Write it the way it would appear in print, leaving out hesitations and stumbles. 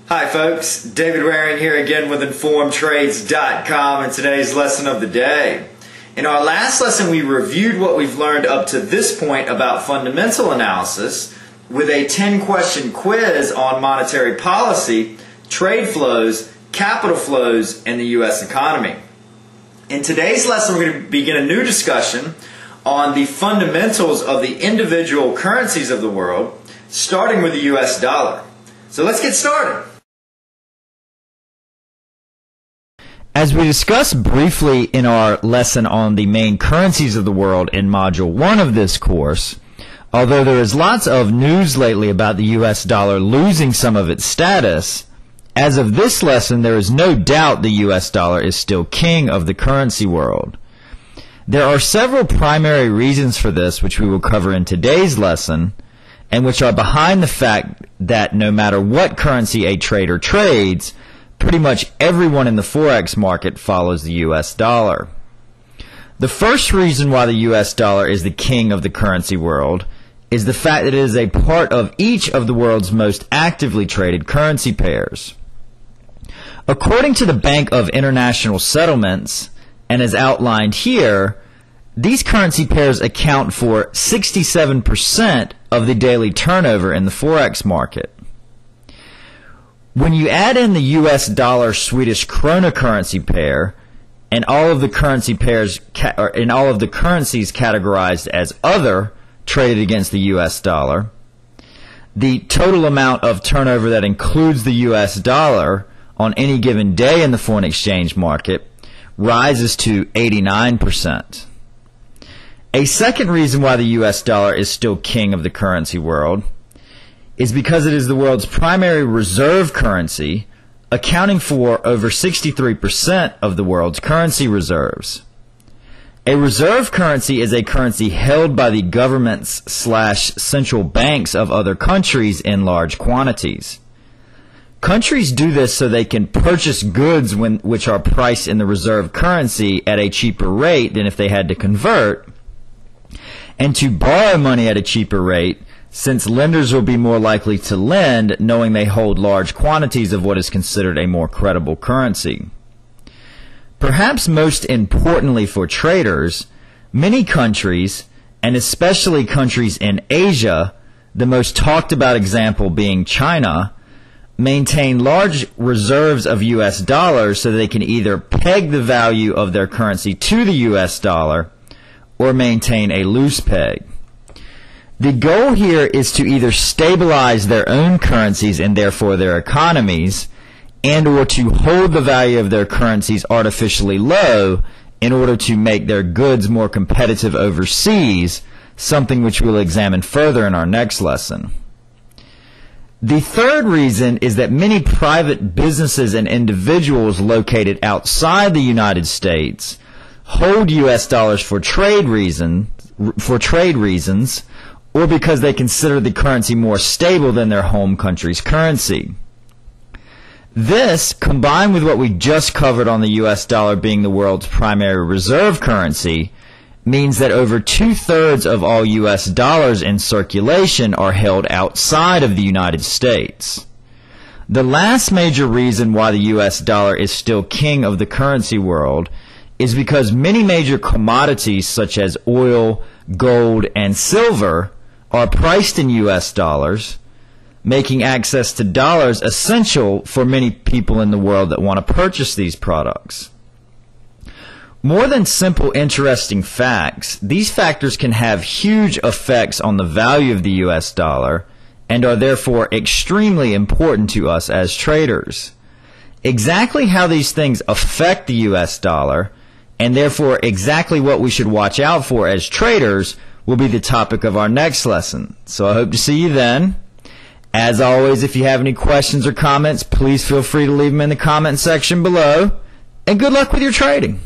Hi folks, David Waring here again with InformedTrades.com and today's lesson of the day. In our last lesson we reviewed what we've learned up to this point about fundamental analysis with a 10-question quiz on monetary policy, trade flows, capital flows, and the U.S. economy. In today's lesson we're going to begin a new discussion on the fundamentals of the individual currencies of the world, starting with the U.S. dollar. So let's get started. As we discussed briefly in our lesson on the main currencies of the world in Module 1 of this course, although there is lots of news lately about the US dollar losing some of its status, as of this lesson there is no doubt the US dollar is still king of the currency world. There are several primary reasons for this which we will cover in today's lesson, and which are behind the fact that no matter what currency a trader trades, pretty much everyone in the Forex market follows the US dollar. The first reason why the US dollar is the king of the currency world is the fact that it is a part of each of the world's most actively traded currency pairs. According to the Bank of International Settlements, and as outlined here, these currency pairs account for 67% of the daily turnover in the Forex market. When you add in the US dollar-Swedish krona currency pair and all of the currency pairs and all of the currencies categorized as other traded against the US dollar, the total amount of turnover that includes the US dollar on any given day in the foreign exchange market rises to 89%. A second reason why the US dollar is still king of the currency world is because it is the world's primary reserve currency, accounting for over 63% of the world's currency reserves. A reserve currency is a currency held by the governments/central banks of other countries in large quantities. Countries do this so they can purchase goods which are priced in the reserve currency at a cheaper rate than if they had to convert, and to borrow money at a cheaper rate, since lenders will be more likely to lend knowing they hold large quantities of what is considered a more credible currency. Perhaps most importantly for traders, many countries, and especially countries in Asia, the most talked about example being China, maintain large reserves of US dollars so they can either peg the value of their currency to the US dollar or maintain a loose peg. The goal here is to either stabilize their own currencies and therefore their economies, and or to hold the value of their currencies artificially low in order to make their goods more competitive overseas, something which we'll examine further in our next lesson. The third reason is that many private businesses and individuals located outside the United States hold US dollars for trade reasons, or because they consider the currency more stable than their home country's currency. This, combined with what we just covered on the US dollar being the world's primary reserve currency, means that over 2/3 of all US dollars in circulation are held outside of the United States. The last major reason why the US dollar is still king of the currency world is because many major commodities such as oil, gold, and silver are priced in US dollars, making access to dollars essential for many people in the world that want to purchase these products. More than simple interesting facts, these factors can have huge effects on the value of the US dollar and are therefore extremely important to us as traders. Exactly how these things affect the US dollar, and therefore exactly what we should watch out for as traders, will be the topic of our next lesson. So I hope to see you then. As always, if you have any questions or comments, please feel free to leave them in the comment section below. And good luck with your trading.